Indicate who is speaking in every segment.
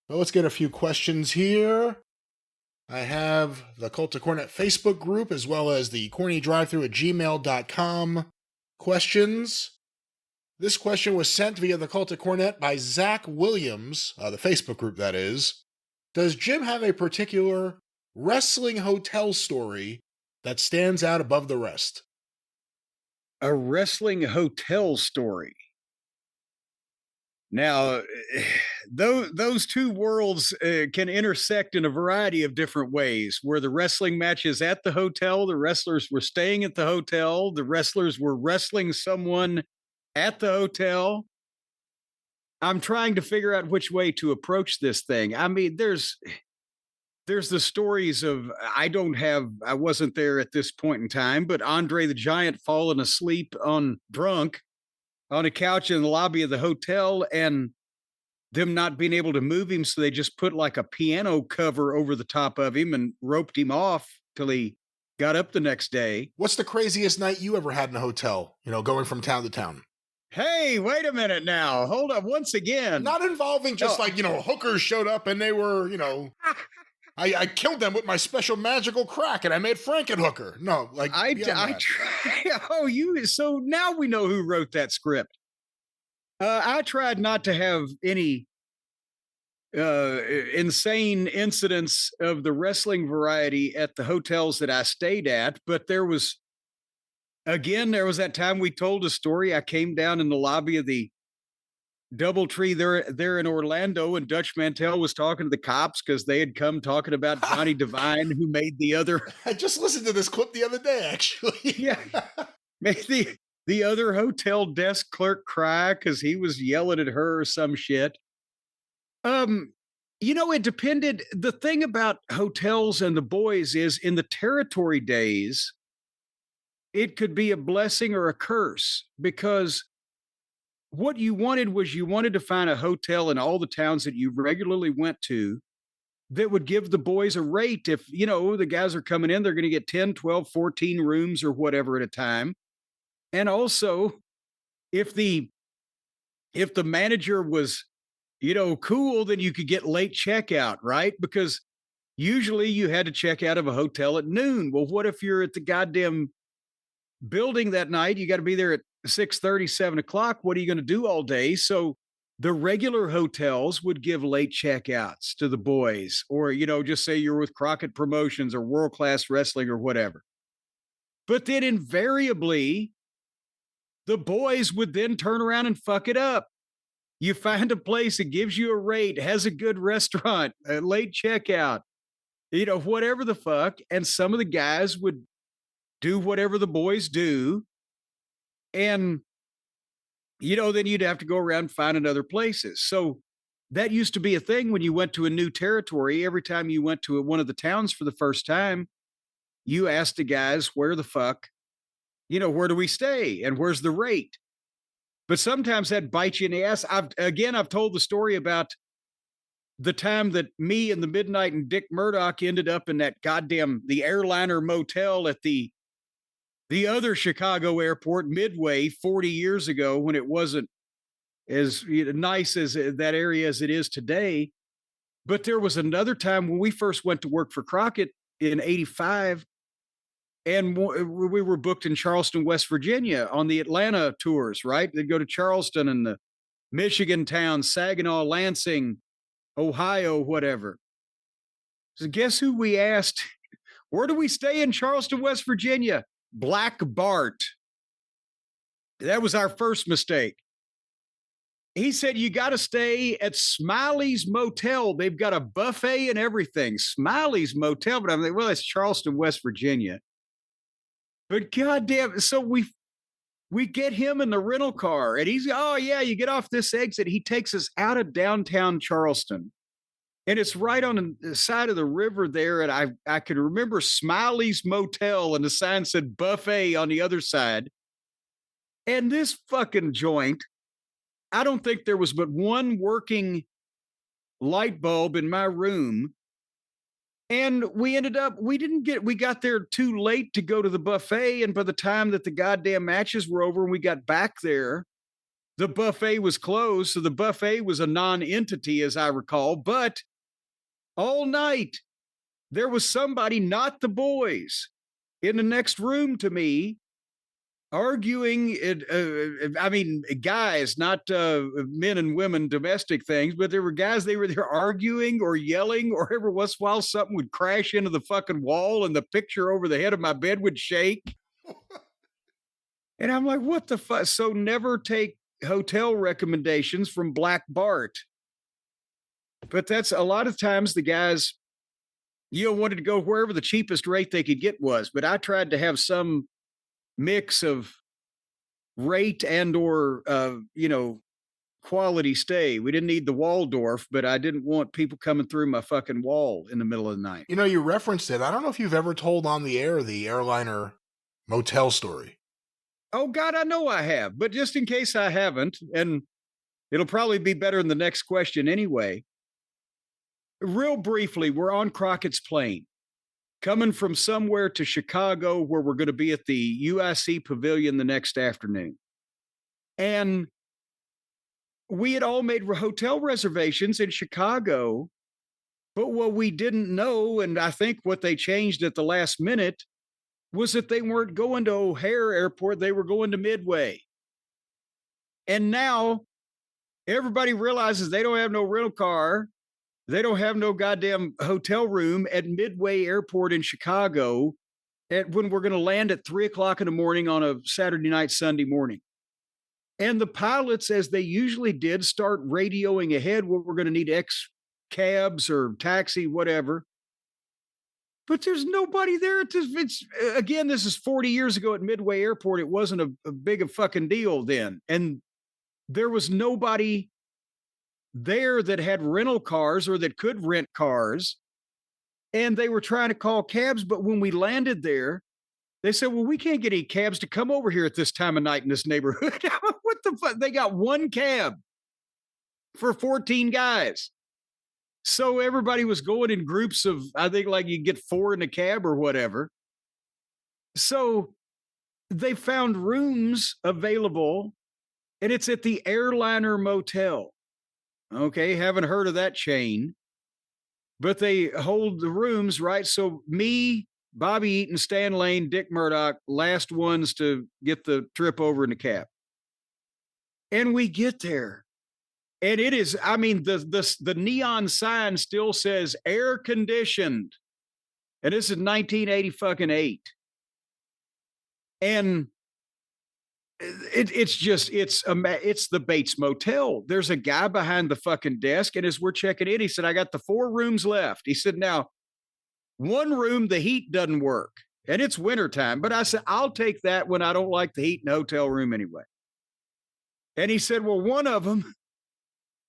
Speaker 1: Well, let's get a few questions here. I have the Cult of Cornette Facebook group as well as the CornyDriveThru at gmail.com questions. This question was sent via the Cult of Cornette by Zach Williams, the Facebook group that is. Does Jim have a particular wrestling hotel story that stands out above the rest?
Speaker 2: A wrestling hotel story. Now, those two worlds can intersect in a variety of different ways. Where the wrestling matches at the hotel, the wrestlers were staying at the hotel, the wrestlers were wrestling someone at the hotel. I'm trying to figure out which way to approach this thing. I mean, there's the stories of I wasn't there at this point in time, but Andre the Giant falling asleep on drunk on a couch in the lobby of the hotel and them not being able to move him. So they just put like a piano cover over the top of him and roped him off till he got up the next day.
Speaker 1: What's the craziest night you ever had in a hotel, going from town to town?
Speaker 2: Hey, wait a minute now. Hold up once again.
Speaker 1: Not involving just hookers showed up and they were, I killed them with my special magical crack and I made Frankenhooker. No, like
Speaker 2: I so now we know who wrote that script. I tried not to have any insane incidents of the wrestling variety at the hotels that I stayed at, but there was that time we told a story. I came down in the lobby of the Doubletree there in Orlando, and Dutch Mantel was talking to the cops because they had come talking about Johnny Devine, who made the other.
Speaker 1: I just listened to this clip the other day, actually.
Speaker 2: Yeah, made the other hotel desk clerk cry because he was yelling at her or some shit. It depended. The thing about hotels and the boys is in the territory days, it could be a blessing or a curse because what you wanted to find a hotel in all the towns that you regularly went to that would give the boys a rate. If, the guys are coming in, they're going to get 10, 12, 14 rooms or whatever at a time. And also if the manager was, cool, then you could get late checkout, right? Because usually you had to check out of a hotel at noon. Well, what if you're at the goddamn building that night? You got to be there at 6:30, 7 o'clock. What are you going to do all day? So the regular hotels would give late checkouts to the boys, or, just say you're with Crockett Promotions or World Class Wrestling or whatever. But then invariably, the boys would then turn around and fuck it up. You find a place that gives you a rate, has a good restaurant, a late checkout, whatever the fuck. And some of the guys would do whatever the boys do. And, then you'd have to go around finding other places. So that used to be a thing when you went to a new territory. Every time you went to one of the towns for the first time, you asked the guys, where the fuck, where do we stay? And where's the rate? But sometimes that bites you in the ass. I've told the story about the time that me and the Midnight and Dick Murdoch ended up in that the airliner motel at the other Chicago airport, Midway, 40 years ago, when it wasn't as nice as that area as it is today. But there was another time when we first went to work for Crockett in 85, and we were booked in Charleston, West Virginia on the Atlanta tours, right? They'd go to Charleston and the Michigan towns, Saginaw, Lansing, Ohio, whatever. So guess who we asked? Where do we stay in Charleston, West Virginia? Black Bart. That was our first mistake. He said, you got to stay at Smiley's Motel. They've got a buffet and everything. Smiley's Motel. But I'm like, well, it's Charleston, West Virginia. But goddamn, so we get him in the rental car and he's, oh yeah, you get off this exit. He takes us out of downtown Charleston. And it's right on the side of the river there. And I could remember Smiley's Motel and the sign said buffet on the other side. And this fucking joint, I don't think there was but one working light bulb in my room. And we got there too late to go to the buffet. And by the time that the goddamn matches were over and we got back there, the buffet was closed. So the buffet was a non-entity, as I recall. But all night, there was somebody, not the boys, in the next room to me, arguing. I mean, guys, not men and women, domestic things, but there were guys, they were there arguing or yelling, or every once in a while something would crash into the fucking wall and the picture over the head of my bed would shake. And I'm like, what the fuck? So never take hotel recommendations from Black Bart. But that's a lot of times the guys, wanted to go wherever the cheapest rate they could get was. But I tried to have some mix of rate and or, quality stay. We didn't need the Waldorf, but I didn't want people coming through my fucking wall in the middle of the night.
Speaker 1: You referenced it. I don't know if you've ever told on the air the airliner motel story.
Speaker 2: Oh, God, I know I have. But just in case I haven't, and it'll probably be better in the next question anyway. Real briefly, we're on Crockett's plane, coming from somewhere to Chicago, where we're going to be at the UIC Pavilion the next afternoon. And we had all made hotel reservations in Chicago, but what we didn't know, and I think what they changed at the last minute, was that they weren't going to O'Hare Airport, they were going to Midway. And now everybody realizes they don't have no rental car, they don't have no goddamn hotel room at Midway Airport in Chicago when we're going to land at 3:00 in the morning on a Saturday night, Sunday morning. And the pilots, as they usually did, start radioing ahead what we're going to need, X cabs or taxi, whatever. But there's nobody there. Again, this is 40 years ago at Midway Airport. It wasn't a big a fucking deal then. And there was nobody there that had rental cars or that could rent cars. And they were trying to call cabs. But when we landed there, they said, well, we can't get any cabs to come over here at this time of night in this neighborhood. What the fuck? They got one cab for 14 guys. So everybody was going in groups of, I think, like you get 4 in a cab or whatever. So they found rooms available, and it's at the Airliner Motel. Okay, haven't heard of that chain, but they hold the rooms, right? So me, Bobby Eaton, Stan Lane, Dick Murdoch, last ones to get the trip over in the cab. And we get there. And it is, I mean, the neon sign still says air conditioned. And this is 1988. And it's the Bates Motel. There's a guy behind the fucking desk. And as we're checking in, he said, I got the 4 rooms left. He said, now, one room, the heat doesn't work. And it's wintertime. But I said, I'll take that when I don't like the heat in the hotel room anyway. And he said, well, one of them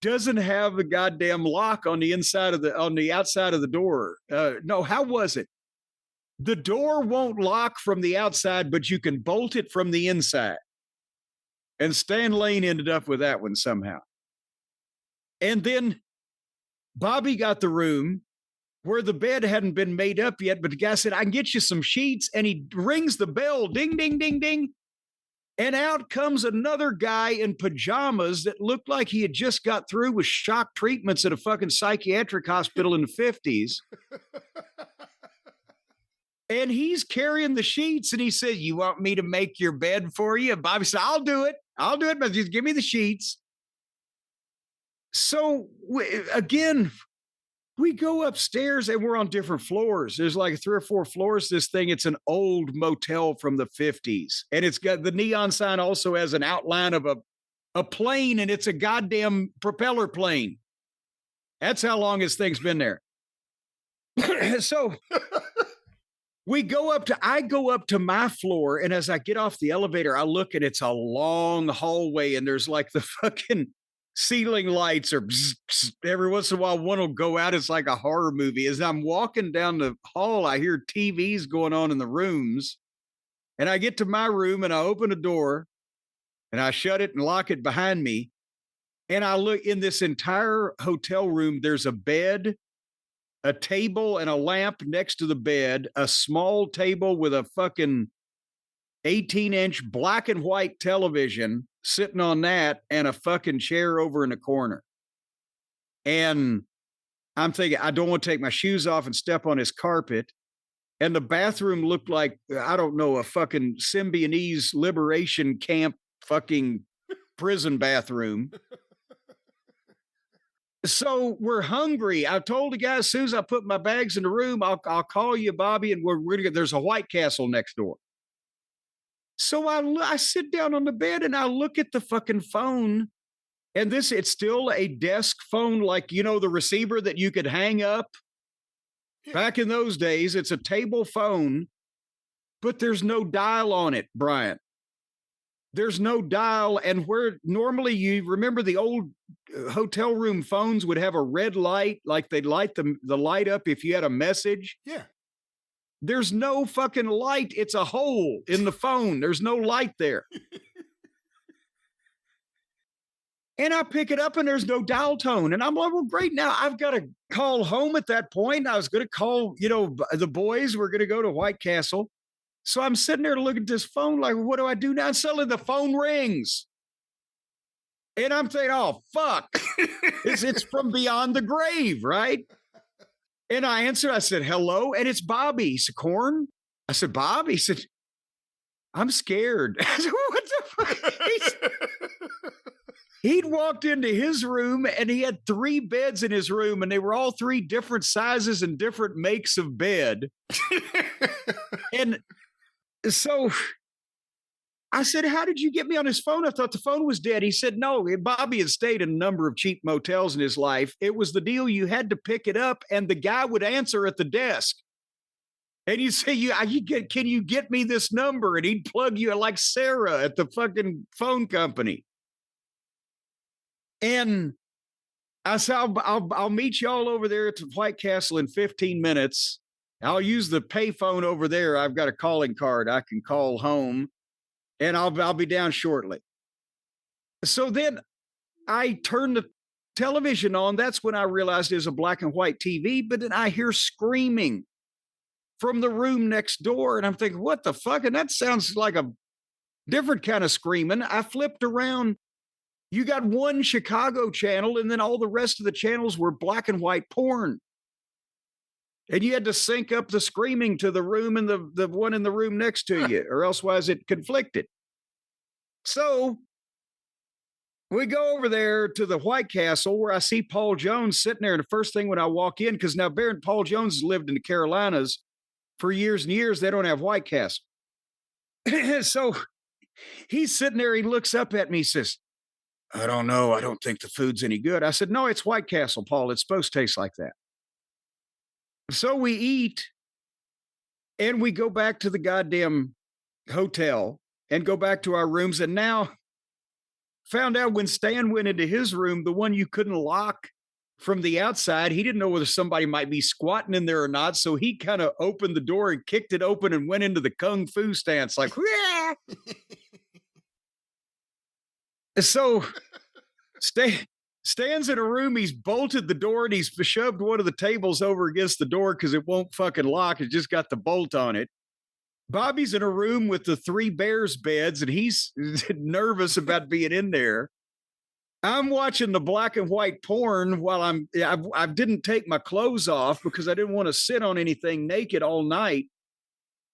Speaker 2: doesn't have the goddamn lock on the outside of the door. No, how was it? The door won't lock from the outside, but you can bolt it from the inside. And Stan Lane ended up with that one somehow. And then Bobby got the room where the bed hadn't been made up yet, but the guy said, I can get you some sheets. And he rings the bell, ding, ding, ding, ding. And out comes another guy in pajamas that looked like he had just got through with shock treatments at a fucking psychiatric hospital in the 50s. And he's carrying the sheets. And he said, you want me to make your bed for you? And Bobby said, I'll do it, but just give me the sheets. So again, we go upstairs and we're on different floors. There's like 3 or 4 floors. This thing, it's an old motel from the 50s. And it's got the neon sign also has an outline of a plane, and it's a goddamn propeller plane. That's how long this thing's been there. So I go up to my floor, and as I get off the elevator, I look and it's a long hallway, and there's like the fucking ceiling lights are bzz, bzz. Every once in a while, one will go out. It's like a horror movie. As I'm walking down the hall, I hear TVs going on in the rooms. And I get to my room and I open a door and I shut it and lock it behind me. And I look in this entire hotel room. There's a bed, a table, and a lamp next to the bed, a small table with a fucking 18-inch black and white television, sitting on that and a fucking chair over in the corner. And I'm thinking, I don't want to take my shoes off and step on his carpet. And the bathroom looked like, I don't know, a fucking Symbionese liberation camp fucking prison bathroom. So we're hungry. I told the guy, as soon as I put my bags in the room, I'll call you, Bobby, and we're gonna get, there's a White Castle next door. So I sit down on the bed and I look at the fucking phone. And it's still a desk phone, like, you know, the receiver that you could hang up. Back in those days, it's a table phone, but there's no dial on it, Brian. There's no dial. And where normally you remember the old hotel room phones would have a red light, like they'd light the light up if you had a message.
Speaker 1: Yeah.
Speaker 2: There's no fucking light. It's a hole in the phone. There's no light there. And I pick it up and there's no dial tone. And I'm like, well, great. Now I've got to call home at that point. I was going to call, you know, the boys were going to go to White Castle. So I'm sitting there looking at this phone like, what do I do now? And suddenly the phone rings. And I'm thinking, oh, fuck. It's from beyond the grave, right? And I answered, I said, hello. And it's Bobby. He said, Corn? I said, Bob? He said, I'm scared. I said, what the fuck? He'd walked into his room and he had 3 beds in his room and they were all 3 different sizes and different makes of bed. And so I said, how did you get me on his phone? I thought the phone was dead. He said, no, Bobby had stayed in a number of cheap motels in his life. It was the deal. You had to pick it up and the guy would answer at the desk. And you say, can you get me this number? And he'd plug you like Sarah at the fucking phone company. And I said, I'll meet y'all over there at the White Castle in 15 minutes. I'll use the pay phone over there. I've got a calling card. I can call home and I'll be down shortly. So then I turned the television on. That's when I realized it was a black and white TV, but then I hear screaming from the room next door. And I'm thinking, what the fuck? And that sounds like a different kind of screaming. I flipped around. You got one Chicago channel, and then all the rest of the channels were black and white porn. And you had to sync up the screaming to the room and the one in the room next to you, or elsewise it conflicted. So we go over there to the White Castle where I see Paul Jones sitting there. And the first thing when I walk in, because now Baron Paul Jones has lived in the Carolinas for years and years, they don't have White Castle. So he's sitting there, he looks up at me, he says, I don't know. I don't think the food's any good. I said, no, it's White Castle, Paul. It's supposed to taste like that. So we eat and we go back to the goddamn hotel and go back to our rooms. And now found out when Stan went into his room, the one you couldn't lock from the outside, he didn't know whether somebody might be squatting in there or not. So he kind of opened the door and kicked it open and went into the kung fu stance like, yeah. So Stan's in a room, he's bolted the door and he's shoved one of the tables over against the door because it won't fucking lock. It just got the bolt on it. Bobby's in a room with the 3 bears beds and he's nervous about being in there. I'm watching the black and white porn while I didn't take my clothes off because I didn't want to sit on anything naked all night.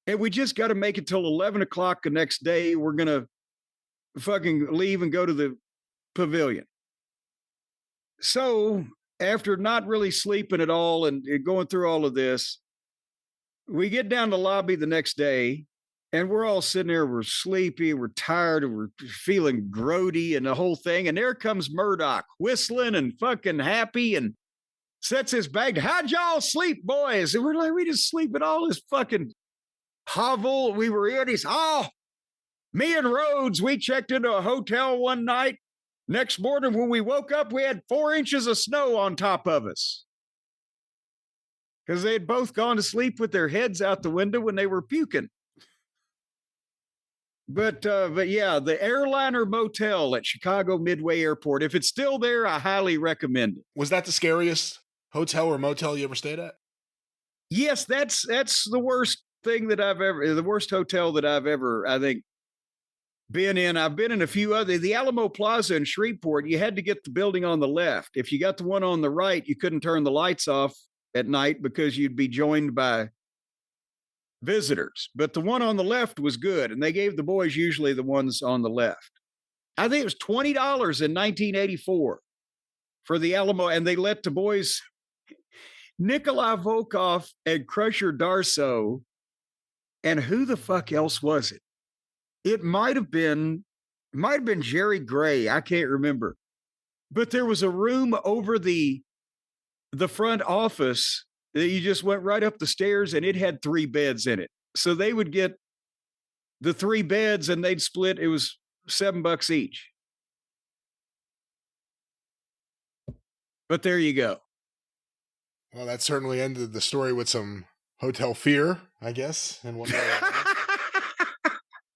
Speaker 2: And we just got to make it till 11 o'clock the next day. We're going to fucking leave and go to the pavilion. So after not really sleeping at all and going through all of this, we get down to the lobby the next day and we're all sitting there. We're sleepy. We're tired. And we're feeling grody and the whole thing. And there comes Murdoch whistling and fucking happy and sets his bag. How'd y'all sleep, boys? And we're like, we just sleep in all this fucking hovel we were in. He's, oh, me and Rhodes, we checked into a hotel one night. Next morning when we woke up, we had 4 inches of snow on top of us. Because they had both gone to sleep with their heads out the window when they were puking. But yeah, the Airliner Motel at Chicago Midway Airport. If it's still there, I highly recommend it.
Speaker 1: Was that the scariest hotel or motel you ever stayed at?
Speaker 2: Yes, that's the worst thing that the worst hotel that I've ever, I think, I've been in a few other, the Alamo Plaza in Shreveport, you had to get the building on the left. If you got the one on the right, you couldn't turn the lights off at night because you'd be joined by visitors. But the one on the left was good, and they gave the boys usually the ones on the left. I think it was $20 in 1984 for the Alamo, and they let the boys Nikolai Volkov and Crusher Darso, and who the fuck else was it? It might have been Jerry Gray. I can't remember. But there was a room over the front office that you just went right up the stairs, and it had 3 beds in it. So they would get the 3 beds and they'd split. It was $7 each. But there you go.
Speaker 1: Well, that certainly ended the story with some hotel fear, I guess, in one way.